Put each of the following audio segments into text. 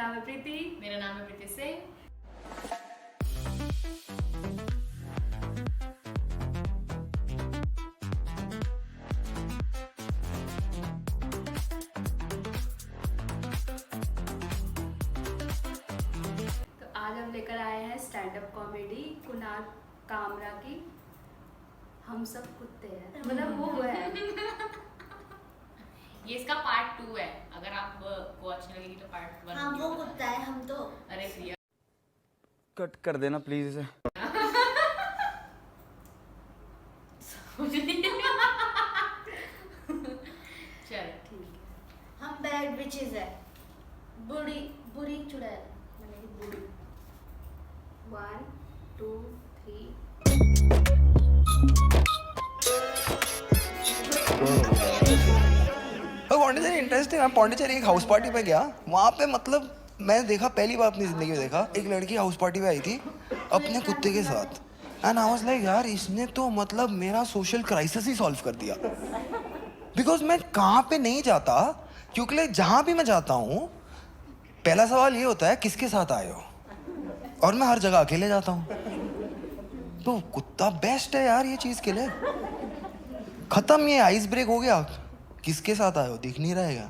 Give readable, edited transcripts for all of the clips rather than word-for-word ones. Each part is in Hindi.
नाम है प्रीति। मेरा नाम है प्रीति सिंह। तो आज हम लेकर आए हैं stand up comedy Kunal Kamra की हम सब कुत्ते हैं, मतलब वो है। ये इसका पार्ट 2 है, अगर आपको अच्छी लगेगी तो पार्ट 1। हाँ वो कुत्ता है, हम तो। अरे प्रिया कट कर देना प्लीज इसे। चल ठीक है। हम बैड विचेस है, बुरी बुरी चुड़ैल, मतलब कि बुरी। 1 2 3 पौंडीचेरी इंटरेस्टिंग है। पौंडीचेरी एक हाउस पार्टी पे गया, वहाँ पे मतलब मैंने देखा, पहली बार अपनी जिंदगी में देखा, एक लड़की हाउस पार्टी पे आई थी अपने कुत्ते के साथ। एंड आई वाज लाइक यार इसने तो मतलब मेरा सोशल क्राइसिस ही सॉल्व कर दिया। बिकॉज मैं कहाँ पे नहीं जाता, क्योंकि like, जहाँ भी मैं जाता हूँ पहला सवाल ये होता है किसके साथ आए हो, और मैं हर जगह अकेले जाता हूँ। तो कुत्ता बेस्ट है यार ये चीज़ के लिए। खत्म, ये आइस ब्रेक हो गया। किसके साथ आए हो दिख नहीं रहेगा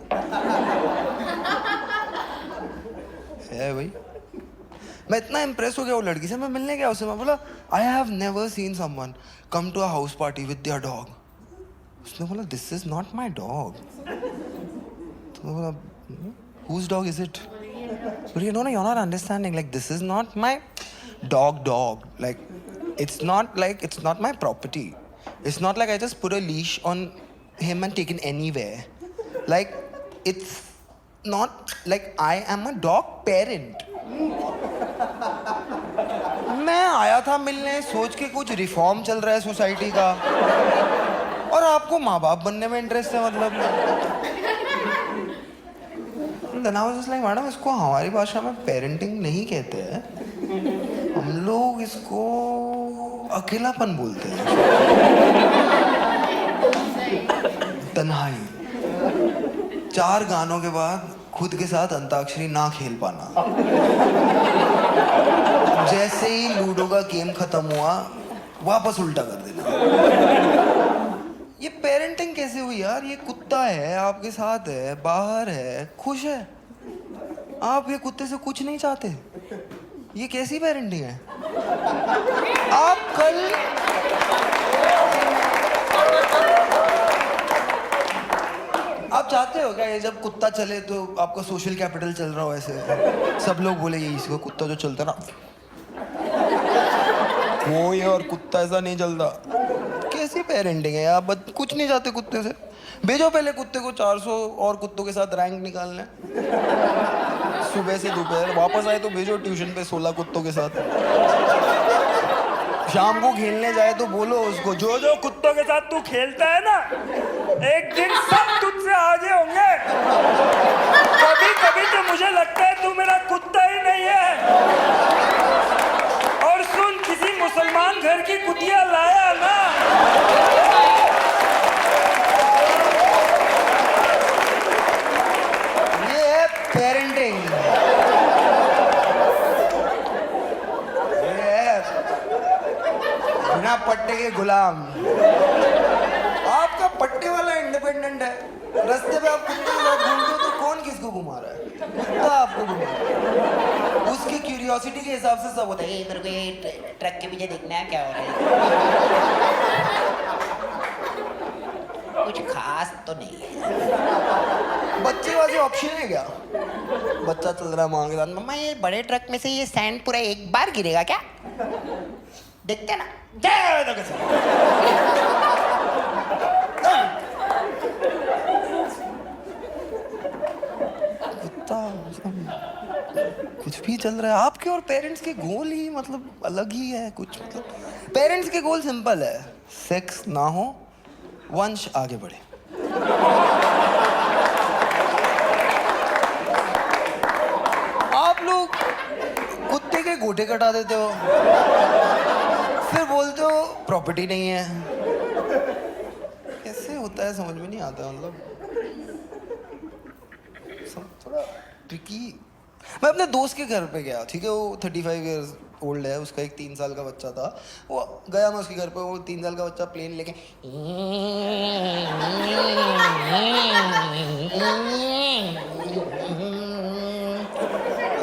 है भाई। मैं इतना इम्प्रेस हो गया वो लड़की से, मैं मिलने गया उससे, मैं बोला I have never seen someone come to a house party with their dog. उसने बोला this is not my dog. तो मैं बोला whose dog is it? You know you are not understanding, like this is not my dog, like it's not my property. It's not like I just put a leash on him and taken anywhere. Like it's not like I am a dog parent. मैं आया था मिलने सोच के कुछ रिफॉर्म चल रहा है सोसाइटी का, और आपको माँ बाप बनने में इंटरेस्ट है मतलब। Then I was just like madam इसको हमारी भाषा में पेरेंटिंग नहीं कहते हैं, हम लोग इसको अकेलापन बोलते हैं, तन्हाई। 4 गानों के बाद खुद के साथ अंताक्षरी ना खेल पाना, जैसे ही लूडो का गेम खत्म हुआ वापस उल्टा कर देना। ये पेरेंटिंग कैसे हुई यार? ये कुत्ता है आपके साथ है, बाहर है, खुश है, आप ये कुत्ते से कुछ नहीं चाहते। ये कैसी पेरेंटिंग है? आप कल आप चाहते हो क्या ये जब कुत्ता चले तो आपका सोशल कैपिटल चल रहा हो ऐसे, सब लोग बोले ये इसको कुत्ता जो चलता ना वो ये, और कुत्ता ऐसा नहीं चलता। कैसी पेरेंटिंग है? आप कुछ नहीं चाहते कुत्ते से? भेजो पहले कुत्ते को 400 और कुत्तों के साथ रैंक निकालने, सुबह से दोपहर, वापस आए तो भेजो ट्यूशन पे 16 कुत्तों के साथ। शाम को खेलने जाए तो बोलो उसको जो जो कुत्तों के साथ तू खेलता है ना, एक दिन सब तुझसे आगे होंगे। कभी कभी तो मुझे लगता है तू मेरा कुत्ता ही नहीं है। और सुन, किसी मुसलमान घर की कुतिया लाया ना, ये है पेरेंटिंग। ये है बिना पट्टे के गुलाम। आपका पट्टे वाला इंडिपेंडेंट है, रास्ते पे आप कुत्ते के साथ घूमते हो तो कौन किसको घुमा रहा है? कुत्ता आपको घुमा रहा है। उसकी क्यूरियोसिटी के हिसाब से सब होता है। ये मेरे को ये ट्रक के पीछे देखना है क्या हो रहा है, कुछ खास तो नहीं है। बच्चे वाले ऑप्शन है क्या? बच्चा चल रहा है माँ के साथ, मम्मा ये बड़े ट्रक में से ये सैंड पूरा एक बार गिरेगा क्या? देखते ना, कुत्ता कुछ भी चल रहा है। आपके और पेरेंट्स के गोल ही मतलब अलग ही है कुछ। मतलब पेरेंट्स के गोल सिंपल है, सेक्स ना हो, वंश आगे बढ़े। आप लोग कुत्ते के गोटे कटा देते हो, फिर बोलते हो प्रॉपर्टी नहीं है। कैसे होता है समझ में नहीं आता। मतलब सब थोड़ा ट्रिकी मैं अपने दोस्त के घर पे गया, ठीक है, वो 35 ईयर्स ओल्ड है, उसका एक 3 साल का बच्चा था। वो गया मैं उसके घर पे, वो 3 साल का बच्चा प्लेन लेके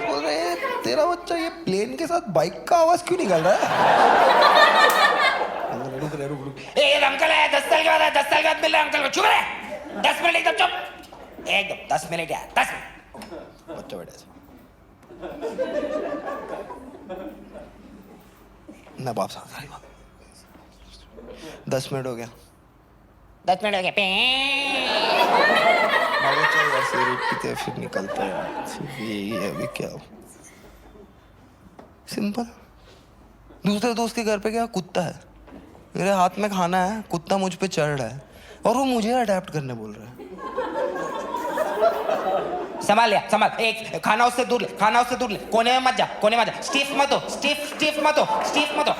बोल रहे तेरा बच्चा ये प्लेन के साथ बाइक का आवाज क्यों निकल रहा है? रुक। ए अंकल है, 10 साल के बाद है, 10 साल के बाद मिल रहा है अंकल को, चुप रहे, 10 मिनट एकदम चुप, एकदम 10 मिनट क्या 10 मिनट। बच्चा बैठा ना वापस आ गया, 10 मिनट हो गया, 10 मिनट हो गया, सिगरेट पीते फिर निकलते हैं, यही है अभी क्या सिंपल। दूसरे दोस्त के घर पे गया, कुत्ता है, मेरे हाथ में खाना है, कुत्ता मुझ पे चढ़ रहा है और वो मुझे अडेप्ट करने बोल रहा है। संभाल, एक खाना उससे दूर ले, कोने में मत जा, स्टीफ मत हो,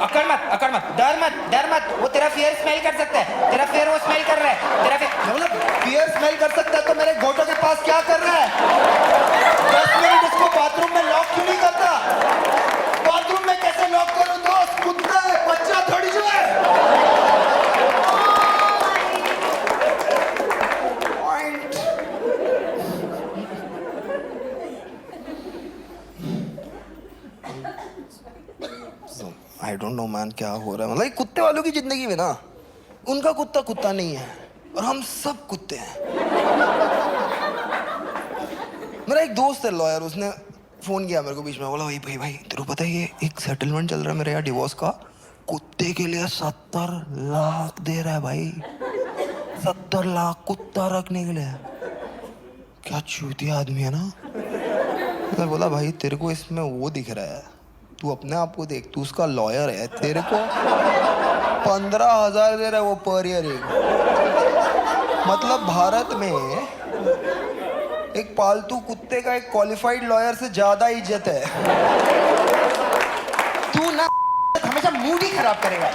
अकड़ मत, डर मत, वो तेरा फियर स्मेल कर सकता है, तेरा फियर वो स्मेल कर रहा है, तेरा मतलब फियर स्मेल कर सकता है तो मेरे घोटों के पास क्या कर रहा है? 10 मिनट इसको बाथरूम में लॉक क्यों नहीं करता? बाथरूम में कैसे लॉक करूं दोस्त? कुत्ता है, बच्चा थोड़ी जो है। आई डोंट नो मैन, क्या हो रहा है? मतलब कुत्ते वालों की जिंदगी में ना, उनका कुत्ता नहीं है और हम सब कुत्ते हैं। मेरा एक दोस्त है लॉयर, उसने फोन किया मेरे को बीच में, बोला भाई तेरे को पता है ये एक सेटलमेंट चल रहा है मेरे यहाँ डिवोर्स का, कुत्ते के लिए 70 लाख दे रहा है भाई, 70 लाख कुत्ता रखने के लिए। क्या चूतिया आदमी है ना। मैं बोला भाई तेरे को इसमें वो दिख रहा है, तू अपने आप को देख, तू उसका लॉयर है, तेरे को 15,000 दे रहा है वो पर ईयर। मतलब भारत में एक पालतू कुत्ते का एक क्वालिफाइड लॉयर से ज्यादा इज्जत है। तू ना हमेशा मूड ही खराब करेगा।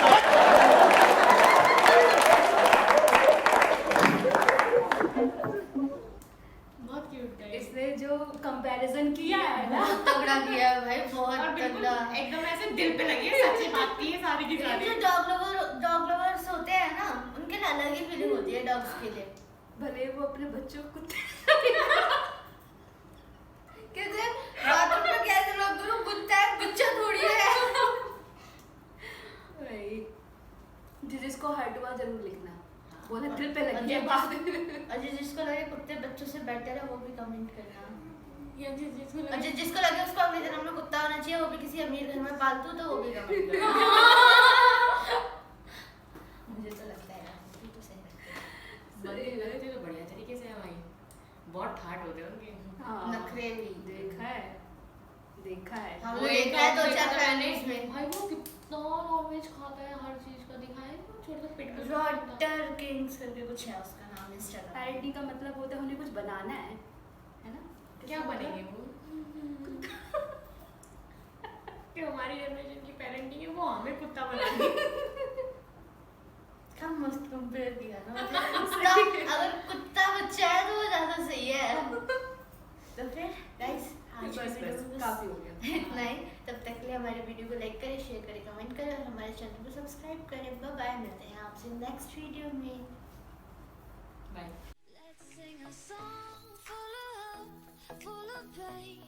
बहुत क्यूट है इसने जो कंपैरिजन किया है ना, तगड़ा किया है भाई, बहुत तगड़ा। एकदम ऐसे दिल पे लगी है, सच्ची बात की है सारी की सारी। जो डॉग लवर्स होते हैं ना, उनके लिए अलग ही फीलिंग होती है डॉग्स के लिए। भले वो अपने बच्चों को कुत्ते कहते हैं बाथरूम में कैसे लोग करो, कुत्ता है, बच्चा थोड़ी है। भाई जिसको हर्ट हुआ जरूर लिखना, बोले दिल पे लगी है बात। अजय जिसको लगे कुत्ते बच्चों से बेटर है वो भी कमेंट करना। ये जिसको लगे उसको अगले जन्म में कुत्ता होना चाहिए, वो भी किसी अमीर घर में पालतू, तो वो भी कमेंट करना। मुझे तो लगता है यार, तो सही लगता है। लगते तो बढ़िया तरीके से है भाई, बहुत ठाट होते हैं उनके। हाँ, नखरे भी देखा है हम वो लोग एक देखा है dog 2-4 देखा मैंने, फैमिलीज में। भाई वो कितना नॉनवेज खाता है, हर चीज का दिखाया है, छोटा सा पेट का रॉटर किंग्स करके कुछ है उसका नाम इंस्टाग्राम। पैरेंटिंग का मतलब होता है उन्हें कुछ बनाना है ना। क्या बनेंगे वो? कि हमारी जनरेशन की पेरेंटिंग है, वो हमें कुत्ता बनाएंगे। क्या मस्त कंपेयर किया ना, मतलब अगर कुत्ता बच्चा है तो वो ज्यादा सही है। तो फिर गाइस आज बस काफी हो गया इतना ही। तब तक के लिए हमारे वीडियो को लाइक करें, शेयर करें, कमेंट करें और हमारे चैनल को सब्सक्राइब करें। बाय बाय, मिलते हैं आपसे नेक्स्ट वीडियो में। Bye. Let's sing a song full of hope, full of pain.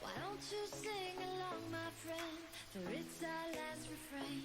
Why don't you sing along, my friend? For it's our last refrain.